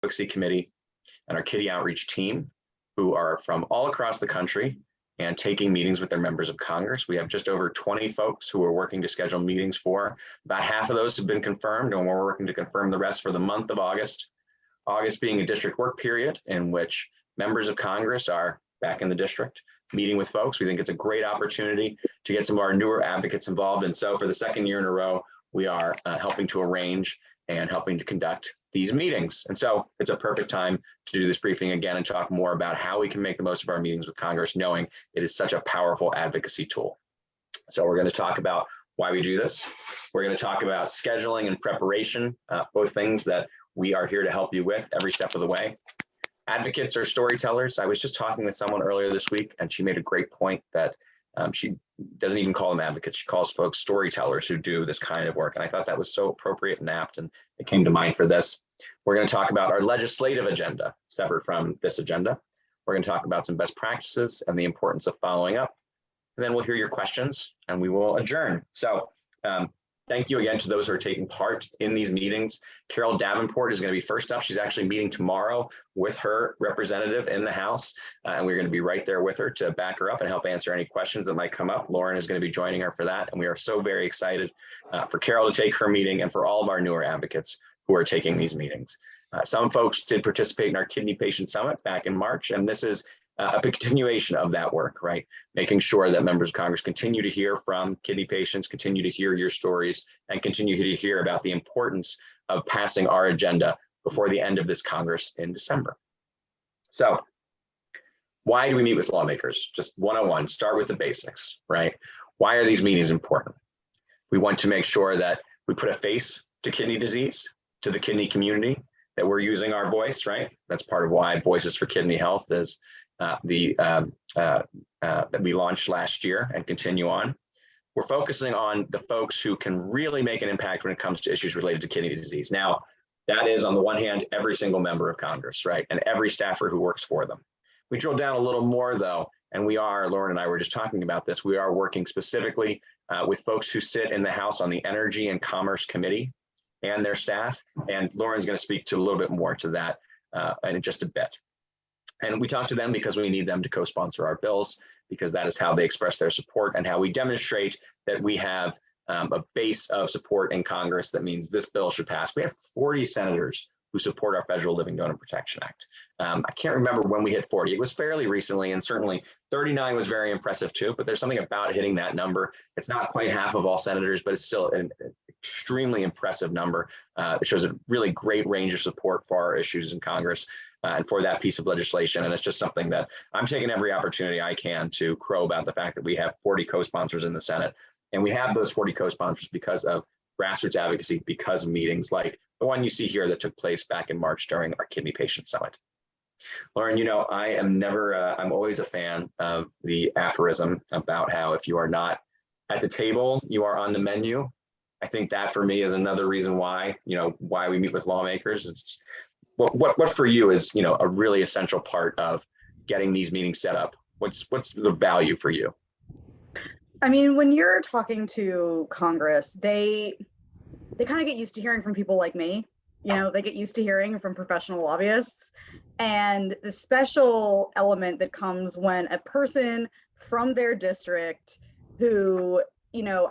Advocacy Committee and our Kidney Outreach team, who are from all across the country and taking meetings with their members of Congress. We have just over 20 folks who are working to schedule meetings for. About half of those have been confirmed, and we're working to confirm the rest for the month of August. August being a district work period in which members of Congress are back in the district meeting with folks. We think it's a great opportunity to get some of our newer advocates involved. And so for the second year in a row, we are helping to arrange and helping to conduct these meetings. And so it's a perfect time to do this briefing again and talk more about how we can make the most of our meetings with Congress, knowing it is such a powerful advocacy tool. So we're going to talk about why we do this. We're going to talk about scheduling and preparation, both things that we are here to help you with every step of the way. Advocates are storytellers. I was just talking with someone earlier this week, and she made a great point that she doesn't even call them advocates. She calls folks storytellers who do this kind of work. And I thought that was so appropriate and apt, and it came to mind for this. We're going to talk about our legislative agenda, separate from this agenda. We're going to talk about some best practices and the importance of following up. And then we'll hear your questions and we will adjourn. So thank you again to those who are taking part in these meetings. Carol Davenport is going to be first up. She's actually meeting tomorrow with her representative in the House, and we're going to be right there with her to back her up and help answer any questions that might come up. Lauren is going to be joining her for that, and we are so very excited for Carol to take her meeting and for all of our newer advocates who are taking these meetings. Some folks did participate in our Kidney Patient Summit back in March, and this is a continuation of that work, right? Making sure that members of Congress continue to hear from kidney patients, continue to hear your stories, and continue to hear about the importance of passing our agenda before the end of this Congress in December. So why do we meet with lawmakers? Just 101, start with the basics, right? Why are these meetings important? We want to make sure that we put a face to kidney disease, to the kidney community, that we're using our voice, right? That's part of why Voices for Kidney Health is that we launched last year and continue on. We're focusing on the folks who can really make an impact when it comes to issues related to kidney disease. Now, that is on the one hand, every single member of Congress, right? And every staffer who works for them. We drill down a little more though, and Lauren and I were just talking about this, we are working specifically with folks who sit in the House on the Energy and Commerce Committee and their staff. And Lauren's going to speak to a little bit more to that in just a bit. And we talk to them because we need them to co-sponsor our bills, because that is how they express their support and how we demonstrate that we have a base of support in Congress that means this bill should pass. We have 40 senators who support our Federal Living Donor Protection Act. I can't remember when we hit 40. It was fairly recently, and certainly 39 was very impressive too, but there's something about hitting that number. It's not quite half of all senators, but it's still an extremely impressive number. It shows a really great range of support for our issues in Congress and for that piece of legislation. And it's just something that I'm taking every opportunity I can to crow about the fact that we have 40 co-sponsors in the Senate. And we have those 40 co-sponsors because of grassroots advocacy, because of meetings like the one you see here that took place back in March during our Kidney Patient Summit. Lauren, you know, I'm always a fan of the aphorism about how if you are not at the table, you are on the menu. I think that for me is another reason why, why we meet with lawmakers. It's what for you is, a really essential part of getting these meetings set up. What's the value for you? I mean, when you're talking to Congress, they kind of get used to hearing from people like me. They get used to hearing from professional lobbyists. And the special element that comes when a person from their district who,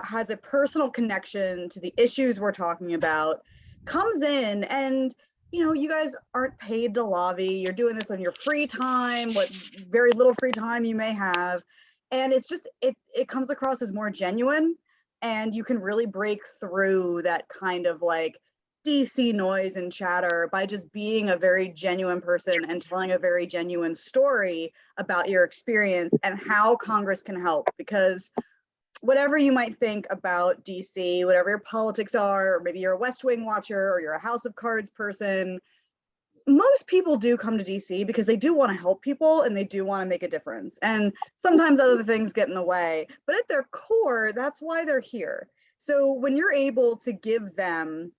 has a personal connection to the issues we're talking about comes in and, you guys aren't paid to lobby. You're doing this on your free time, what very little free time you may have. And it's just, it comes across as more genuine, and you can really break through that kind of like DC noise and chatter by just being a very genuine person and telling a very genuine story about your experience and how Congress can help. Because whatever you might think about DC, whatever your politics are, or maybe you're a West Wing watcher or you're a House of Cards person, most people do come to DC because they do want to help people and they do want to make a difference. And sometimes other things get in the way, but at their core, that's why they're here. So when you're able to give them,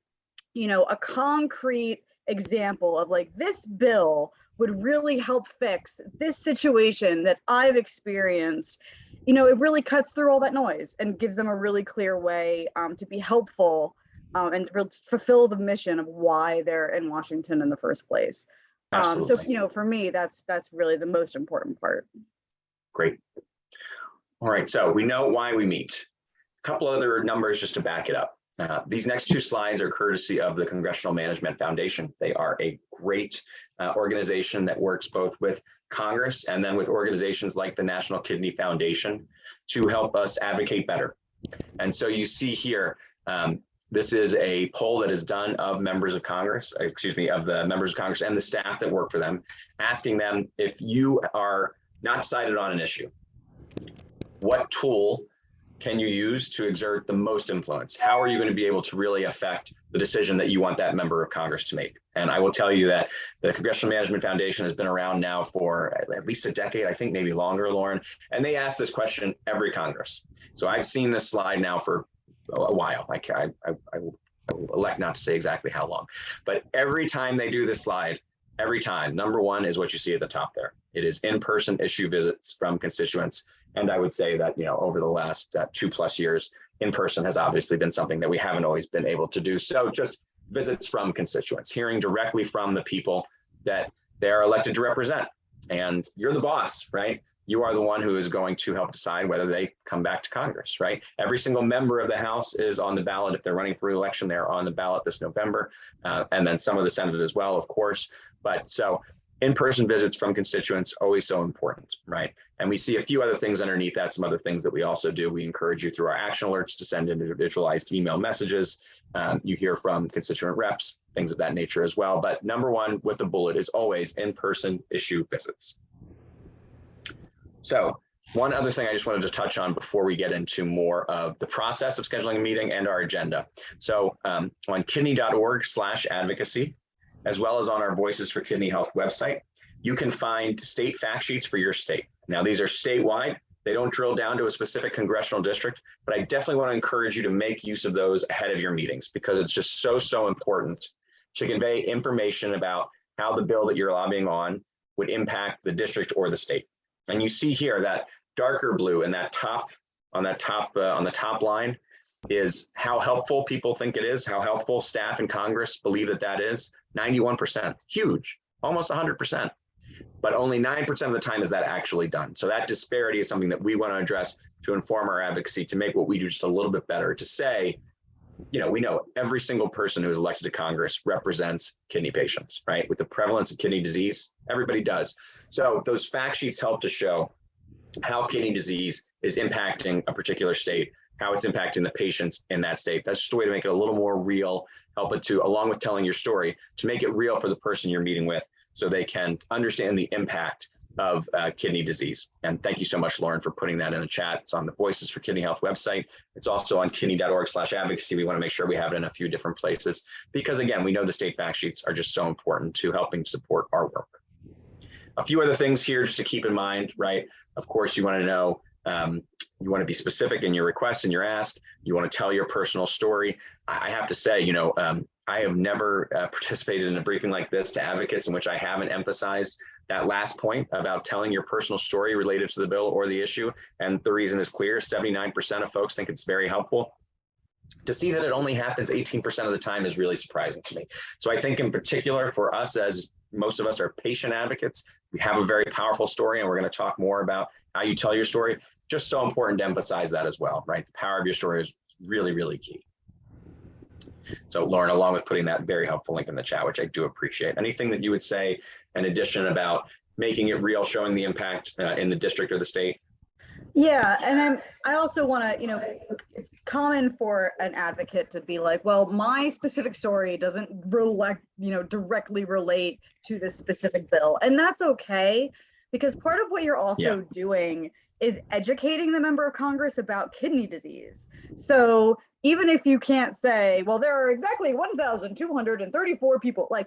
a concrete example of like, this bill would really help fix this situation that I've experienced, it really cuts through all that noise and gives them a really clear way to be helpful and fulfill the mission of why they're in Washington in the first place. So, Absolutely. for me, that's really the most important part. Great. All right, so we know why we meet. A couple other numbers just to back it up. These next two slides are courtesy of the Congressional Management Foundation. They are a great organization that works both with Congress and then with organizations like the National Kidney Foundation to help us advocate better. And so you see here, this is a poll that is done of members of Congress, of the members of Congress and the staff that work for them, asking them, if you are not decided on an issue, what tool can you use to exert the most influence? How are you going to be able to really affect the decision that you want that member of Congress to make? And I will tell you that the Congressional Management Foundation has been around now for at least a decade, I think maybe longer, Lauren, and they ask this question every Congress. So I've seen this slide now for a while. I will elect not to say exactly how long, but every time they do this slide, every time, number one is what you see at the top there. It is in-person issue visits from constituents. And I would say that, over the last 2+ years, in-person has obviously been something that we haven't always been able to do. So just visits from constituents, hearing directly from the people that they're elected to represent. And you're the boss, right? You are the one who is going to help decide whether they come back to Congress, right? Every single member of the House is on the ballot. If they're running for re-election, they're on the ballot this November. And then some of the Senate as well, of course. But so in-person visits from constituents, always so important, right? And we see a few other things underneath that, some other things that we also do. We encourage you through our action alerts to send individualized email messages. You hear from constituent reps, things of that nature as well. But number one with the bullet is always in-person issue visits. So one other thing I just wanted to touch on before we get into more of the process of scheduling a meeting and our agenda. So on kidney.org/advocacy, as well as on our Voices for Kidney Health website, you can find state fact sheets for your state. Now, these are statewide. They don't drill down to a specific congressional district, but I definitely want to encourage you to make use of those ahead of your meetings because it's just so important to convey information about how the bill that you're lobbying on would impact the district or the state. And you see here that darker blue in that on the top line is how helpful people think it is, how helpful staff in Congress believe that is. 91%, huge, almost 100%. But only 9% of the time is that actually done. So that disparity is something that we want to address to inform our advocacy, to make what we do just a little bit better, to say, we know every single person who is elected to Congress represents kidney patients, right? With the prevalence of kidney disease, everybody does. So those fact sheets help to show how kidney disease is impacting a particular state, how it's impacting the patients in that state. That's just a way to make it a little more real, help it to, along with telling your story, to make it real for the person you're meeting with so they can understand the impact of kidney disease. And thank you so much, Lauren, for putting that in the chat. It's on the Voices for Kidney Health website. It's also on kidney.org/advocacy. We want to make sure we have it in a few different places because, again, we know the state fact sheets are just so important to helping support our work. A few other things here just to keep in mind, right? Of course, you want to know, you want to be specific in your requests and your ask. You want to tell your personal story. I have to say, I have never participated in a briefing like this to advocates in which I haven't emphasized that last point about telling your personal story related to the bill or the issue. And the reason is clear, 79% of folks think it's very helpful. To see that it only happens 18% of the time is really surprising to me. So I think in particular for us, as most of us are patient advocates, we have a very powerful story, and we're going to talk more about how you tell your story. Just so important to emphasize that as well, right? The power of your story is really, really key. So Lauren, along with putting that very helpful link in the chat, which I do appreciate. Anything that you would say in addition about making it real, showing the impact in the district or the state? Yeah, and then I also want to, it's common for an advocate to be like, well, my specific story doesn't directly relate to this specific bill. And that's okay, because part of what you're also doing is educating the member of Congress about kidney disease. So even if you can't say, well, there are exactly 1,234 people, like,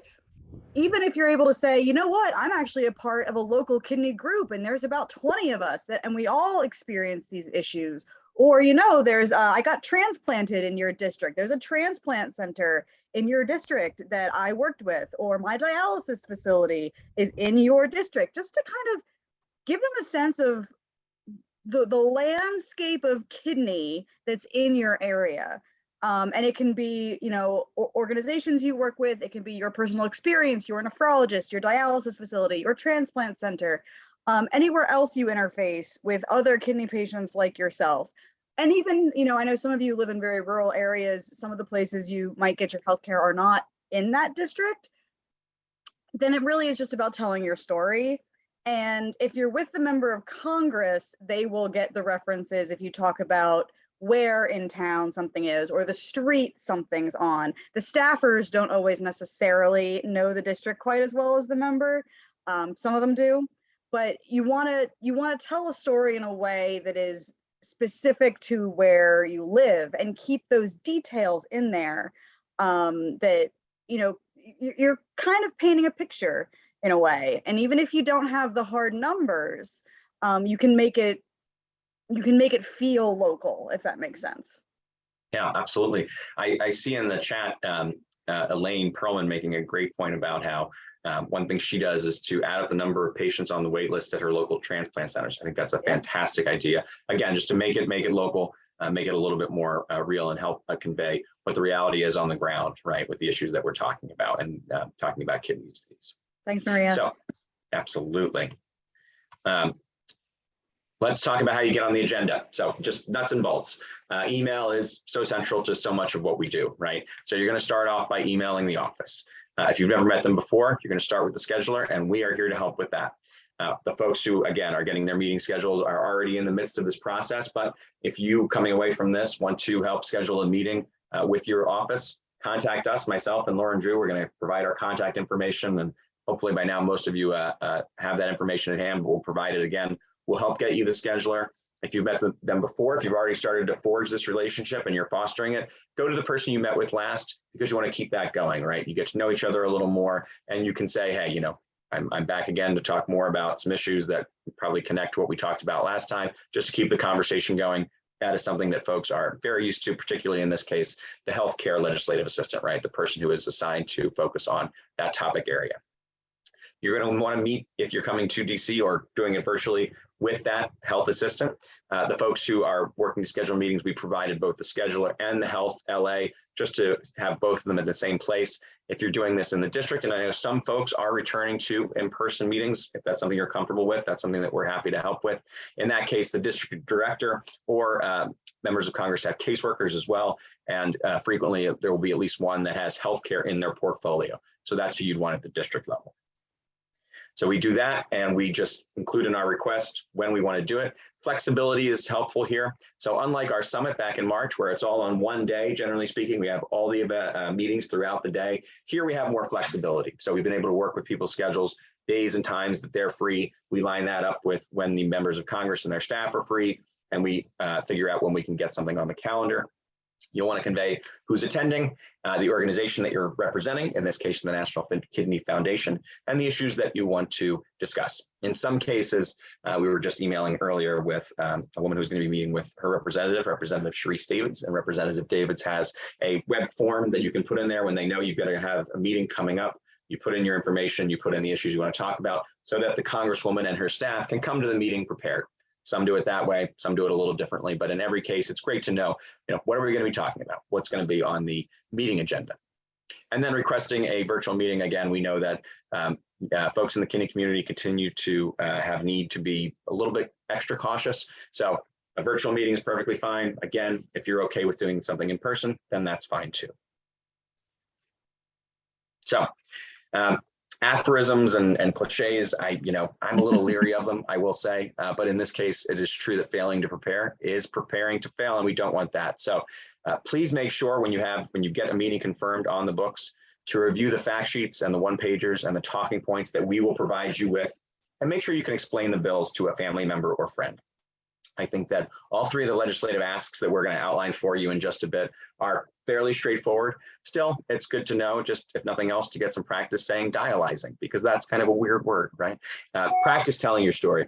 even if you're able to say, you know what, I'm actually a part of a local kidney group and there's about 20 of us and we all experience these issues. Or, there's, I got transplanted in your district. There's a transplant center in your district that I worked with, or my dialysis facility is in your district, just to kind of give them a sense of the landscape of kidney that's in your area. And it can be, organizations you work with. It can be your personal experience, your nephrologist, your dialysis facility, your transplant center, anywhere else you interface with other kidney patients like yourself. And even, I know some of you live in very rural areas. Some of the places you might get your healthcare are not in that district. Then it really is just about telling your story. And if you're with the member of Congress, they will get the references if you talk about where in town something is or the street something's on. The staffers don't always necessarily know the district quite as well as the member. Some of them do, but you want to tell a story in a way that is specific to where you live and keep those details in there, that you're kind of painting a picture in a way. And even if you don't have the hard numbers, you can make it feel local, if that makes sense. Yeah, absolutely. I see in the chat Elaine Perlman making a great point about how one thing she does is to add up the number of patients on the wait list at her local transplant centers. I think that's a fantastic idea. Again, just to make it local, make it a little bit more real and help convey what the reality is on the ground, right, with the issues that we're talking about and talking about kidney disease. Thanks, Maria. So, absolutely. Let's talk about how you get on the agenda. So just nuts and bolts. Email is so central to so much of what we do, right? So you're going to start off by emailing the office. If you've never met them before, you're going to start with the scheduler, and we are here to help with that. The folks who, again, are getting their meeting scheduled are already in the midst of this process. But if you, coming away from this, want to help schedule a meeting with your office, contact us, myself and Lauren Drew. We're going to provide our contact information, and hopefully by now most of you have that information at hand, but we'll provide it again. We'll help get you the scheduler. If you've met them before, if you've already started to forge this relationship and you're fostering it, go to the person you met with last, because you want to keep that going, right? You get to know each other a little more, and you can say, hey, I'm back again to talk more about some issues that probably connect to what we talked about last time, just to keep the conversation going. That is something that folks are very used to, particularly in this case, the healthcare legislative assistant, right? The person who is assigned to focus on that topic area. You're going to want to meet, if you're coming to DC or doing it virtually, with that health assistant. The folks who are working to schedule meetings, we provided both the scheduler and the health LA just to have both of them at the same place. If you're doing this in the district, and I know some folks are returning to in-person meetings, if that's something you're comfortable with, that's something that we're happy to help with. In that case, the district director or members of Congress have caseworkers as well. And frequently there will be at least one that has healthcare in their portfolio. So that's who you'd want at the district level. So we do that, and we just include in our request when we want to do it. Flexibility is helpful here. So unlike our summit back in March, where it's all on one day, generally speaking, we have all the meetings throughout the day. Here we have more flexibility. So we've been able to work with people's schedules, days and times that they're free. We line that up with when the members of Congress and their staff are free, and we figure out when we can get something on the calendar. You'll want to convey who's attending, the organization that you're representing, in this case, the National Kidney Foundation, and the issues that you want to discuss. In some cases, we were just emailing earlier with a woman who's going to be meeting with her representative, Representative Sharice Davids, and Representative Davids has a web form that you can put in there when they know you've got to have a meeting coming up. You put in your information, you put in the issues you want to talk about, so that the Congresswoman and her staff can come to the meeting prepared. Some do it that way, some do it a little differently, but in every case, it's great to know, what are we going to be talking about? What's going to be on the meeting agenda? And then requesting a virtual meeting. Again, we know that folks in the kidney community continue to have need to be a little bit extra cautious. So a virtual meeting is perfectly fine. Again, if you're okay with doing something in person, then that's fine too. So aphorisms and cliches, I'm a little leery of them, I will say, but in this case, it is true that failing to prepare is preparing to fail, and we don't want that. So please make sure when you get a meeting confirmed on the books to review the fact sheets and the one-pagers and the talking points that we will provide you with, and make sure you can explain the bills to a family member or friend. I think that all three of the legislative asks that we're going to outline for you in just a bit are fairly straightforward. Still, it's good to know, just if nothing else, to get some practice saying dialyzing, because that's kind of a weird word, right? Practice telling your story.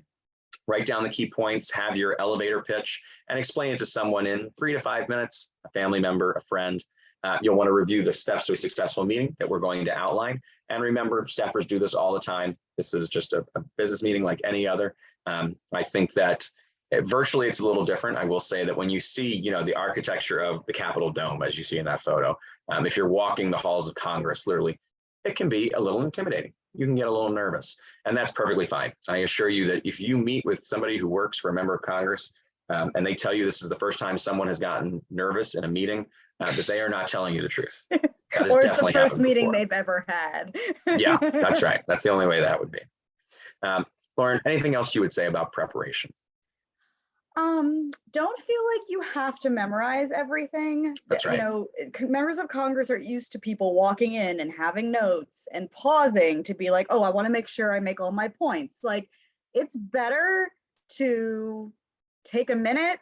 Write down the key points, have your elevator pitch, and explain it to someone in 3 to 5 minutes, a family member, a friend. You'll want to review the steps to a successful meeting that we're going to outline. And remember, staffers do this all the time. This is just a business meeting like any other. I think that Virtually, it's a little different. I will say that when you see, the architecture of the Capitol Dome, as you see in that photo, if you're walking the halls of Congress, literally, it can be a little intimidating. You can get a little nervous, and that's perfectly fine. I assure you that if you meet with somebody who works for a member of Congress, and they tell you this is the first time someone has gotten nervous in a meeting, that they are not telling you the truth. That has Or it's the definitely first happened meeting before. they've ever had. Yeah, that's right. That's the only way that would be. Lauren, anything else you would say about preparation? Don't feel like you have to memorize everything. That's right. Members of Congress are used to people walking in and having notes and pausing to be like, oh, I want to make sure I make all my points. Like, it's better to take a minute,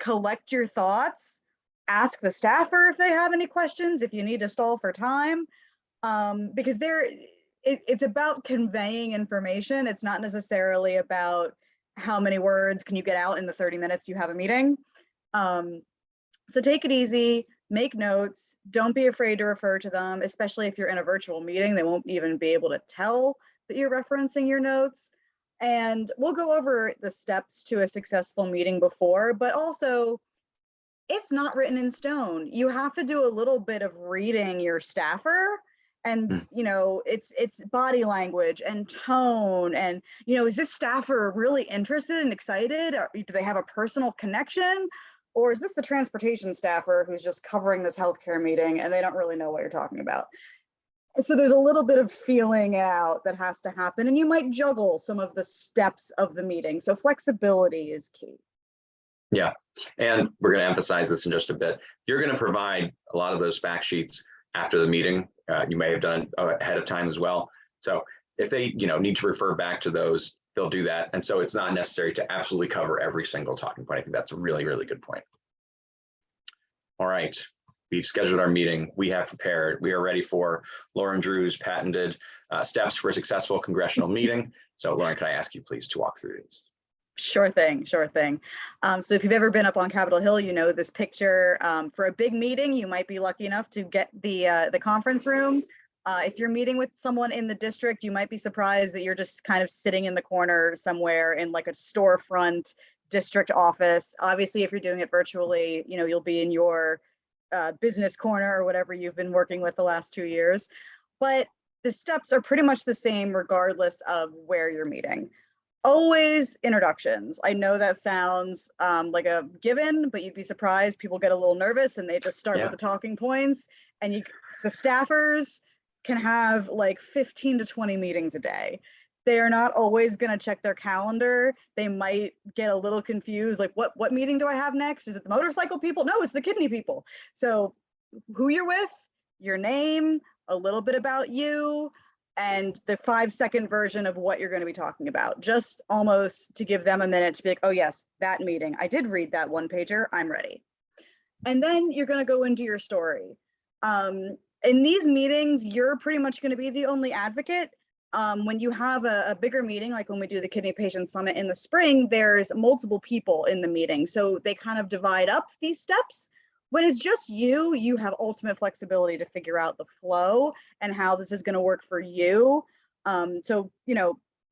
collect your thoughts, ask the staffer if they have any questions, if you need to stall for time, because it's about conveying information. It's not necessarily about how many words can you get out in the 30 minutes you have a meeting. So take it easy, make notes, don't be afraid to refer to them, especially if you're in a virtual meeting. They won't even be able to tell that you're referencing your notes. And we'll go over the steps to a successful meeting before, but also it's not written in stone. You have to do a little bit of reading your staffer, and it's body language and tone, and is this staffer really interested and excited, or do they have a personal connection, or is this the transportation staffer who's just covering this healthcare meeting and they don't really know what you're talking about? So there's a little bit of feeling out that has to happen, and you might juggle some of the steps of the meeting. So flexibility is key. Yeah, and we're going to emphasize this in just a bit. You're going to provide a lot of those fact sheets after the meeting. You may have done it ahead of time as well. So if they need to refer back to those, they'll do that. And so it's not necessary to absolutely cover every single talking point. I think that's a really, really good point. All right, we've scheduled our meeting. We have prepared. We are ready for Lauren Drew's patented steps for a successful congressional meeting. So Lauren, can I ask you please to walk through these? Sure thing, sure thing. So if you've ever been up on Capitol Hill, this picture. For a big meeting, you might be lucky enough to get the conference room. If you're meeting with someone in the district, you might be surprised that you're just kind of sitting in the corner somewhere in like a storefront district office. Obviously, if you're doing it virtually, you'll be in your business corner or whatever you've been working with the last 2 years. But the steps are pretty much the same regardless of where you're meeting. Always introductions. I know that sounds like a given, but you'd be surprised. People get a little nervous and they just start with the talking points. And the staffers can have like 15 to 20 meetings a day. They are not always going to check their calendar. They might get a little confused, like what meeting do I have next? Is it the motorcycle people? No, it's the kidney people. So who you're with, your name, a little bit about you, and the 5-second version of what you're going to be talking about, just almost to give them a minute to be like, oh yes, that meeting, I did read that one pager, I'm ready. And then you're going to go into your story. In these meetings, you're pretty much going to be the only advocate. When you have a bigger meeting, like when we do the Kidney Patient Summit in the spring, there's multiple people in the meeting. So they kind of divide up these steps. When it's just you have ultimate flexibility to figure out the flow and how this is going to work for you. So,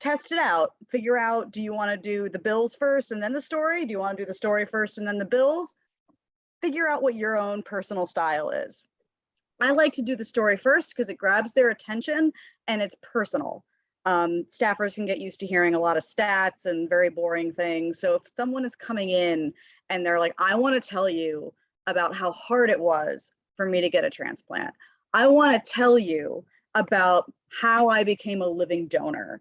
test it out, figure out, do you want to do the bills first and then the story? Do you want to do the story first and then the bills? Figure out what your own personal style is. I like to do the story first because it grabs their attention and it's personal. Staffers can get used to hearing a lot of stats and very boring things. So if someone is coming in and they're like, I want to tell you about how hard it was for me to get a transplant. I want to tell you about how I became a living donor.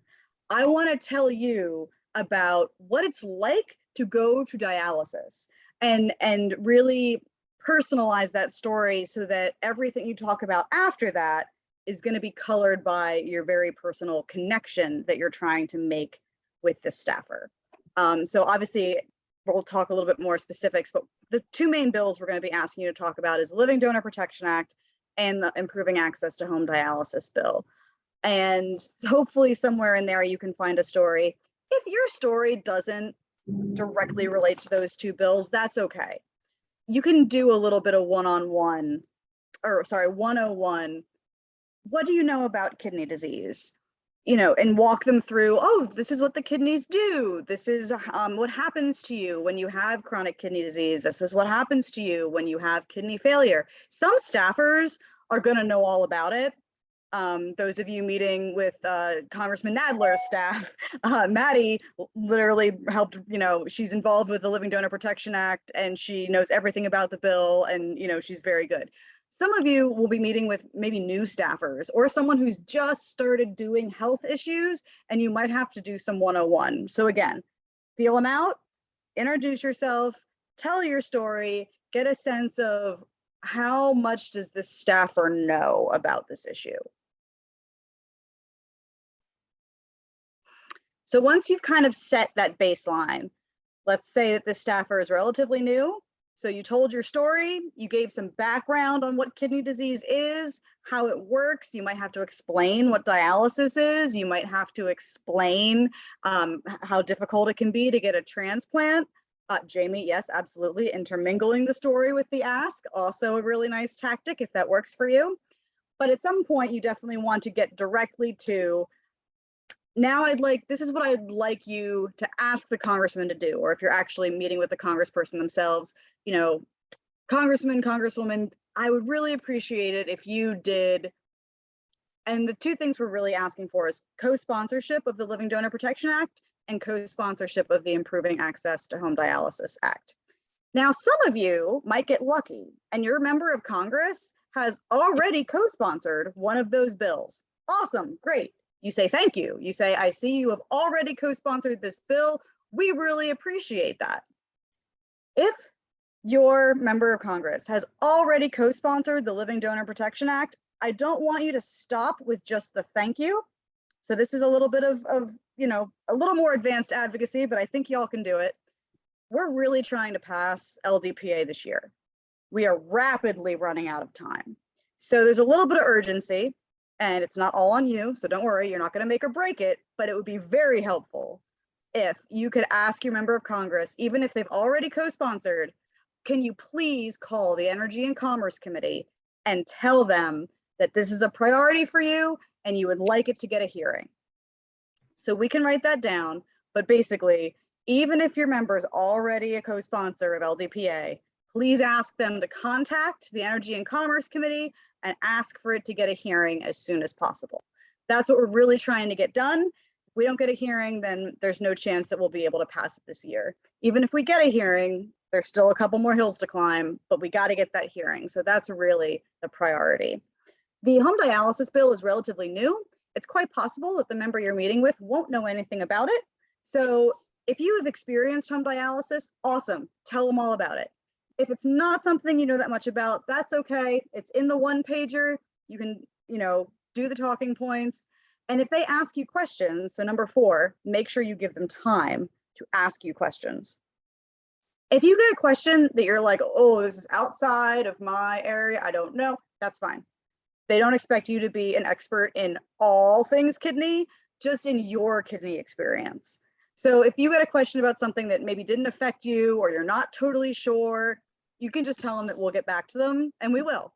I want to tell you about what it's like to go to dialysis and really personalize that story so that everything you talk about after that is going to be colored by your very personal connection that you're trying to make with the staffer. So obviously, we'll talk a little bit more specifics, but the two main bills we're going to be asking you to talk about is the Living Donor Protection Act and the Improving Access to Home Dialysis bill. And hopefully somewhere in there you can find a story. If your story doesn't directly relate to those two bills, that's okay. You can do a little bit of 101. What do you know about kidney disease? and walk them through, oh, this is what the kidneys do. This is what happens to you when you have chronic kidney disease. This is what happens to you when you have kidney failure. Some staffers are going to know all about it. Those of you meeting with Congressman Nadler's staff, Maddie literally helped, she's involved with the Living Donor Protection Act, and she knows everything about the bill, and she's very good. Some of you will be meeting with maybe new staffers or someone who's just started doing health issues, and you might have to do some 101. So again, feel them out, introduce yourself, tell your story, get a sense of how much does this staffer know about this issue. So once you've kind of set that baseline, let's say that this staffer is relatively new. So you told your story, you gave some background on what kidney disease is, how it works. You might have to explain what dialysis is. You might have to explain how difficult it can be to get a transplant. Jamie, yes, absolutely. Intermingling the story with the ask, also a really nice tactic if that works for you. But at some point, you definitely want to get directly to, now this is what I'd like you to ask the congressman to do, or if you're actually meeting with the congressperson themselves, congressman, congresswoman, I would really appreciate it if you did. And the two things we're really asking for is co-sponsorship of the Living Donor Protection Act and co-sponsorship of the Improving Access to Home Dialysis Act. Now, some of you might get lucky and your member of Congress has already co-sponsored one of those bills. Awesome, great. You say thank you. You say, I see you have already co-sponsored this bill. We really appreciate that. If your member of Congress has already co-sponsored the Living Donor Protection Act, I don't want you to stop with just the thank you. So this is a little bit of a little more advanced advocacy, but I think y'all can do it. We're really trying to pass LDPA this year. We are rapidly running out of time. So there's a little bit of urgency, and it's not all on you. So don't worry, you're not going to make or break it, but it would be very helpful if you could ask your member of Congress, even if they've already co-sponsored, can you please call the Energy and Commerce Committee and tell them that this is a priority for you and you would like it to get a hearing. So we can write that down, but basically, even if your member is already a co-sponsor of LDPA, please ask them to contact the Energy and Commerce Committee and ask for it to get a hearing as soon as possible. That's what we're really trying to get done. If we don't get a hearing, then there's no chance that we'll be able to pass it this year. Even if we get a hearing, there's still a couple more hills to climb, but we got to get that hearing. So that's really the priority. The home dialysis bill is relatively new. It's quite possible that the member you're meeting with won't know anything about it. So if you have experienced home dialysis, awesome, tell them all about it. If it's not something you know that much about, that's okay. It's in the one pager. You can, do the talking points. And if they ask you questions, so number 4, make sure you give them time to ask you questions. If you get a question that you're like, oh, this is outside of my area, I don't know, that's fine. They don't expect you to be an expert in all things kidney, just in your kidney experience. So if you get a question about something that maybe didn't affect you or you're not totally sure, you can just tell them that we'll get back to them, and we will.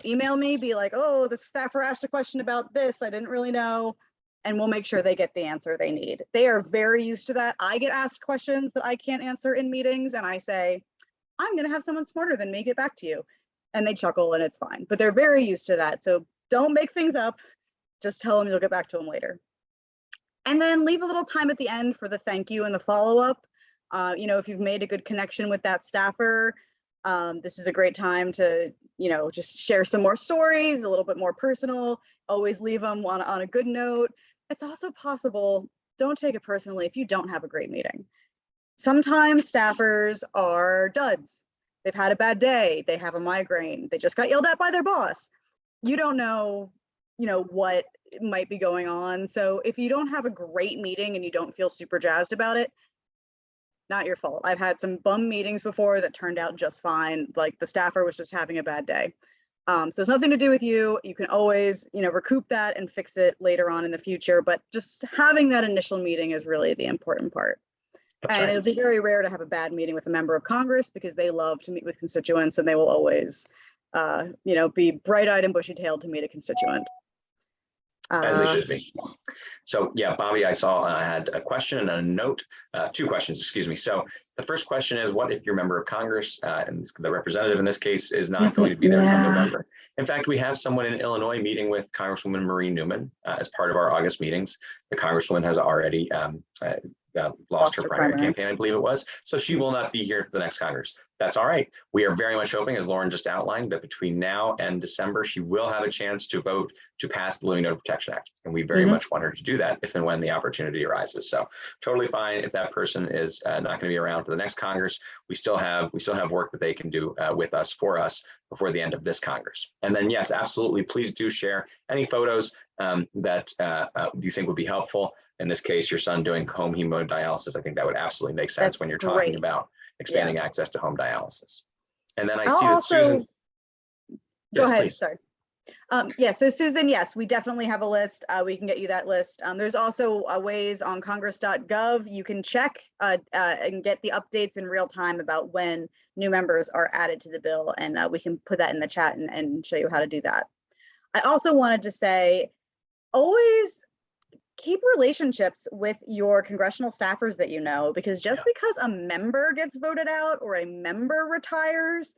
Email me, be like, oh, the staffer asked a question about this, I didn't really know, and we'll make sure they get the answer they need. They are very used to that. I get asked questions that I can't answer in meetings, and I say, I'm gonna have someone smarter than me get back to you. And they chuckle and it's fine, but they're very used to that. So don't make things up, just tell them you'll get back to them later. And then leave a little time at the end for the thank you and the follow-up. If you've made a good connection with that staffer, this is a great time to, just share some more stories, a little bit more personal, always leave them on a good note. It's also possible, don't take it personally if you don't have a great meeting. Sometimes staffers are duds. They've had a bad day, they have a migraine, they just got yelled at by their boss. You don't know, what might be going on. So if you don't have a great meeting and you don't feel super jazzed about it, not your fault. I've had some bum meetings before that turned out just fine. Like the staffer was just having a bad day. So it's nothing to do with you. You can always, recoup that and fix it later on in the future. But just having that initial meeting is really the important part. And it'll be very rare to have a bad meeting with a member of Congress because they love to meet with constituents and they will always, be bright-eyed and bushy-tailed to meet a constituent. As they should be. So yeah, Bobby, I saw I had a question and a note, two questions, excuse me. So the first question is, what if your member of Congress, and the representative in this case, is not going to be there come November? In fact, we have someone in Illinois meeting with Congresswoman Marie Newman as part of our August meetings. The Congresswoman has already lost her primary campaign, I believe it was. So she will not be here for the next Congress. That's all right. We are very much hoping, as Lauren just outlined, that between now and December, she will have a chance to vote to pass the Living Donor Protection Act. And we very much want her to do that if and when the opportunity arises. So totally fine if that person is not going to be around for the next Congress. We still have work that they can do with us, for us, before the end of this Congress. And then yes, absolutely, please do share any photos that you think would be helpful. In this case, your son doing home hemodialysis. I think that would absolutely make sense when you're talking about expanding access to home dialysis. And then I see that Susan. Go ahead, please. Sorry. Yeah, so Susan, yes, we definitely have a list. We can get you that list. There's also ways on congress.gov you can check and get the updates in real time about when new members are added to the bill. And we can put that in the chat and show you how to do that. I also wanted to say, always keep relationships with your congressional staffers that you know, because just because a member gets voted out or a member retires,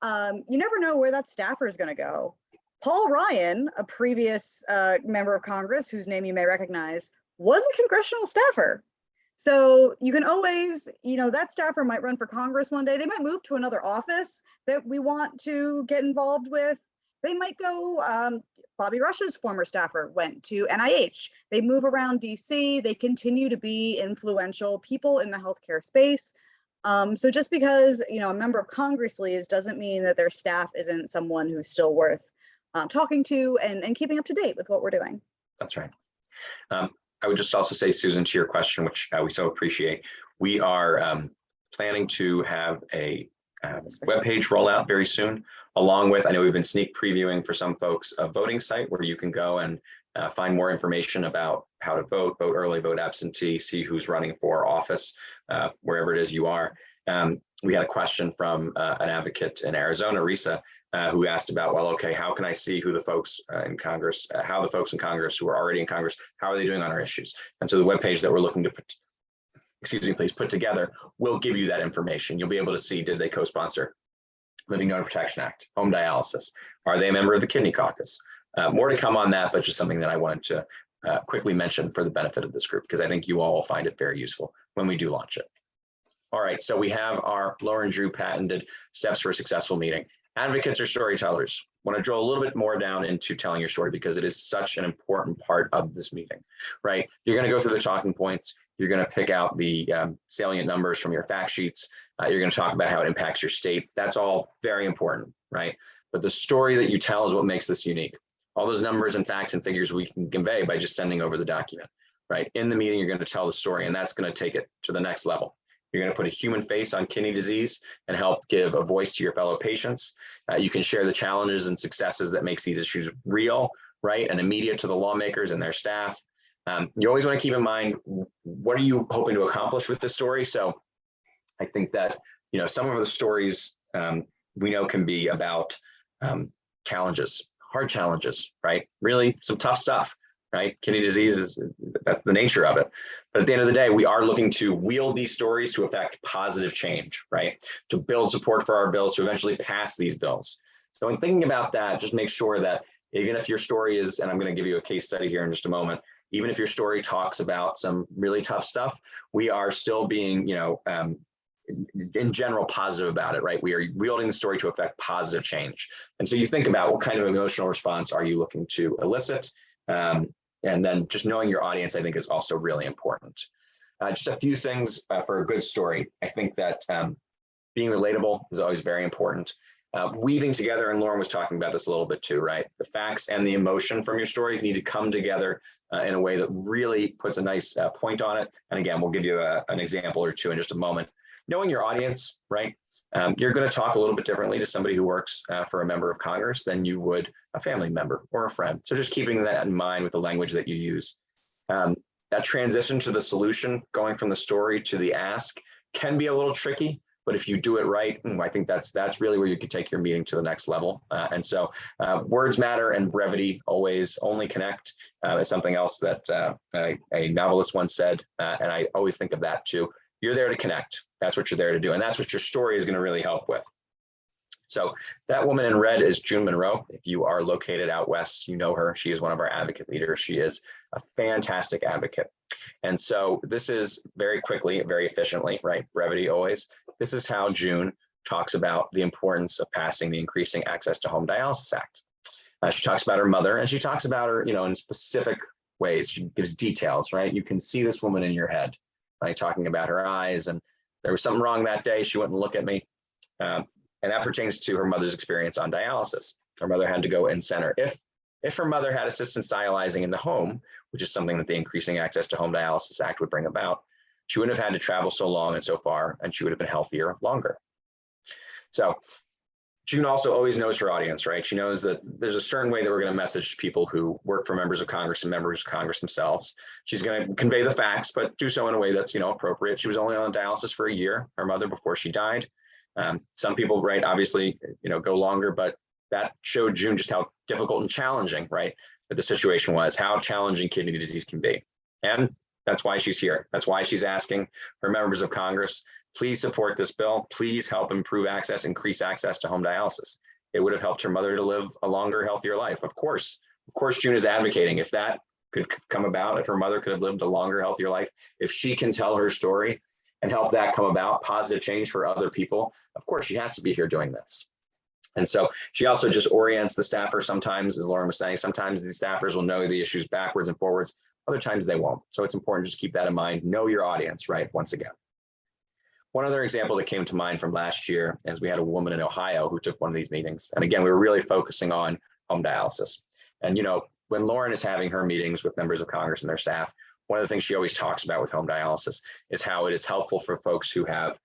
you never know where that staffer is going to go. Paul Ryan, a previous member of Congress whose name you may recognize, was a congressional staffer. So you can always, that staffer might run for Congress one day. They might move to another office that we want to get involved with. They might go, Bobby Rush's former staffer went to NIH. They move around DC. They continue to be influential people in the healthcare space. So just because, a member of Congress leaves doesn't mean that their staff isn't someone who's still worth talking to and keeping up to date with what we're doing. That's right. I would just also say, Susan, to your question, which we so appreciate, we are planning to have a webpage rollout very soon, along with, I know we've been sneak previewing for some folks, a voting site where you can go and find more information about how to vote early, vote absentee, see who's running for office, wherever it is you are. We had a question from an advocate in Arizona, Risa, who asked about, well, okay, how can I see who the folks in Congress, how the folks in Congress who are already in Congress, how are they doing on our issues? And so the webpage that we're looking to put together will give you that information. You'll be able to see, did they co-sponsor Living Donor Protection Act, home dialysis? Are they a member of the Kidney Caucus? More to come on that, but just something that I wanted to quickly mention for the benefit of this group, because I think you all will find it very useful when we do launch it. All right, so we have our Lauren Drew patented steps for a successful meeting. Advocates or storytellers. Want to drill a little bit more down into telling your story, because it is such an important part of this meeting, right? You're going to go through the talking points. You're going to pick out the salient numbers from your fact sheets. You're going to talk about how it impacts your state. That's all very important, right? But the story that you tell is what makes this unique. All those numbers and facts and figures we can convey by just sending over the document, right? In the meeting, you're going to tell the story, and that's going to take it to the next level. You're going to put a human face on kidney disease and help give a voice to your fellow patients. You can share the challenges and successes that makes these issues real, right, and immediate to the lawmakers and their staff. You always want to keep in mind, what are you hoping to accomplish with this story? So I think that, some of the stories we know can be about challenges, hard challenges, right? Really some tough stuff. Right? Kidney disease is that's the nature of it. But at the end of the day, we are looking to wield these stories to affect positive change, right? To build support for our bills, to eventually pass these bills. So in thinking about that, just make sure that even if your story is, and I'm going to give you a case study here in just a moment, even if your story talks about some really tough stuff, we are still being, in general, positive about it, right? We are wielding the story to affect positive change. And so you think about, what kind of emotional response are you looking to elicit? And then just knowing your audience, I think, is also really important. Just a few things for a good story. I think that being relatable is always very important. Weaving together, and Lauren was talking about this a little bit too, right? The facts and the emotion from your story need to come together in a way that really puts a nice point on it. And again, we'll give you an example or two in just a moment. Knowing your audience, right? You're going to talk a little bit differently to somebody who works for a member of Congress than you would a family member or a friend. So just keeping that in mind with the language that you use. That transition to the solution, going from the story to the ask, can be a little tricky. But if you do it right, I think that's really where you could take your meeting to the next level. And so words matter, and brevity always only connect is something else that a novelist once said. And I always think of that too. You're there to connect. That's what you're there to do. And that's what your story is going to really help with. So that woman in red is June Monroe. If you are located out west, you know her. She is one of our advocate leaders. She is a fantastic advocate. And so this is very quickly, very efficiently, right? Brevity always. This is how June talks about the importance of passing the Increasing Access to Home Dialysis Act. She talks about her mother, and she talks about her, in specific ways. She gives details, right? You can see this woman in your head, right? Talking about her eyes, and there was something wrong that day. She wouldn't look at me. And that pertains to her mother's experience on dialysis. Her mother had to go in center. If her mother had assistance dialyzing in the home, which is something that the Increasing Access to Home Dialysis Act would bring about, she wouldn't have had to travel so long and so far, and she would have been healthier longer. So June also always knows her audience, right? She knows that there's a certain way that we're going to message people who work for members of Congress and members of Congress themselves. She's going to convey the facts, but do so in a way that's, appropriate. She was only on dialysis for a year, her mother, before she died. Some people, right, obviously, go longer, but that showed June just how difficult and challenging, right, that the situation was, how challenging kidney disease can be. And that's why she's here. That's why she's asking her members of Congress, please support this bill. Please help improve access, increase access to home dialysis. It would have helped her mother to live a longer, healthier life. Of course, June is advocating. If that could come about, if her mother could have lived a longer, healthier life, if she can tell her story and help that come about, positive change for other people, of course, she has to be here doing this. And so she also just orients the staffer sometimes, as Lauren was saying, sometimes these staffers will know the issues backwards and forwards. Other times they won't. So it's important to just keep that in mind. Know your audience, right? Once again. One other example that came to mind from last year is we had a woman in Ohio who took one of these meetings. And again, we were really focusing on home dialysis. And, when Lauren is having her meetings with members of Congress and their staff, one of the things she always talks about with home dialysis is how it is helpful for folks who have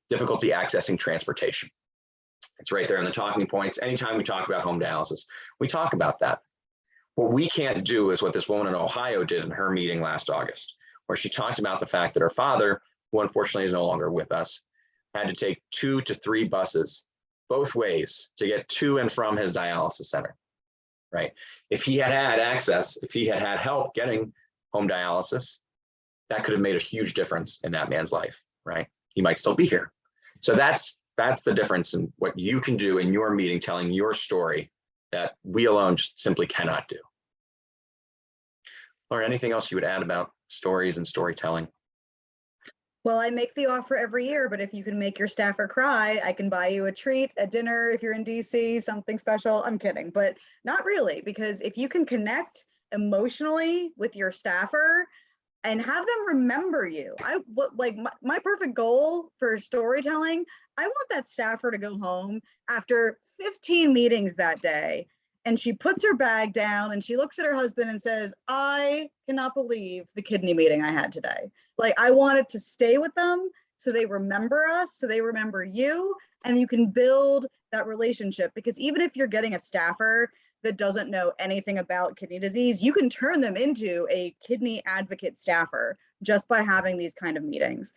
difficulty accessing transportation. It's right there in the talking points. Anytime we talk about home dialysis, we talk about that. What we can't do is what this woman in Ohio did in her meeting last August, where she talked about the fact that her father, who unfortunately is no longer with us, had to take 2 to 3 buses both ways to get to and from his dialysis center, right? If he had had access, if he had had help getting home dialysis, that could have made a huge difference in that man's life, right? He might still be here. So that's the difference in what you can do in your meeting, telling your story that we alone just simply cannot do. Or anything else you would add about stories and storytelling? Well, I make the offer every year, but if you can make your staffer cry, I can buy you a treat, a dinner if you're in DC, something special. I'm kidding, but not really, because if you can connect emotionally with your staffer and have them remember you, my perfect goal for storytelling, I want that staffer to go home after 15 meetings that day, and she puts her bag down and she looks at her husband and says, I cannot believe the kidney meeting I had today. I want it to stay with them so they remember us, so they remember you, and you can build that relationship. Because even if you're getting a staffer that doesn't know anything about kidney disease, you can turn them into a kidney advocate staffer just by having these kind of meetings.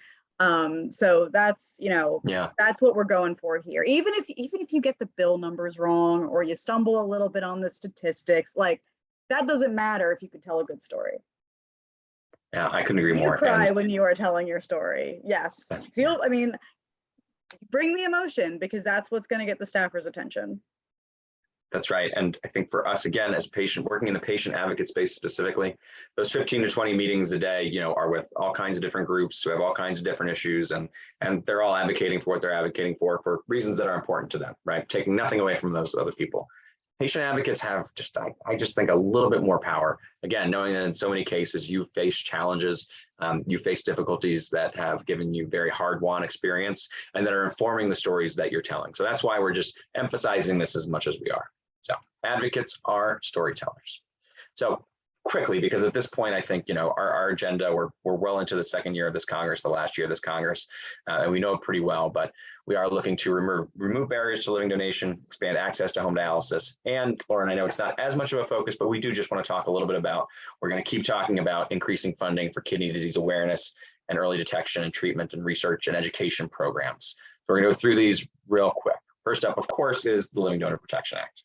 So that's, that's what we're going for here. Even if you get the bill numbers wrong or you stumble a little bit on the statistics, that doesn't matter if you could tell a good story. Yeah, I couldn't agree more. You cry when you are telling your story. Yes. Bring the emotion, because that's what's going to get the staffer's attention. That's right. And I think for us, again, as working in the patient advocate space specifically, those 15 to 20 meetings a day, are with all kinds of different groups who have all kinds of different issues, and they're all advocating for what they're advocating for reasons that are important to them, right? Taking nothing away from those other people. Patient advocates have I just think a little bit more power. Again, knowing that in so many cases you face challenges, you face difficulties that have given you very hard-won experience and that are informing the stories that you're telling. So that's why we're just emphasizing this as much as we are. So advocates are storytellers. So quickly, because at this point, I think, our agenda, we're well into the second year of this Congress, the last year of this Congress, and we know it pretty well, but we are looking to remove barriers to living donation, expand access to home dialysis. And Lauren, I know it's not as much of a focus, but we do just want to talk a little bit about, we're going to keep talking about increasing funding for kidney disease awareness and early detection and treatment and research and education programs. So we're going to go through these real quick. First up, of course, is the Living Donor Protection Act.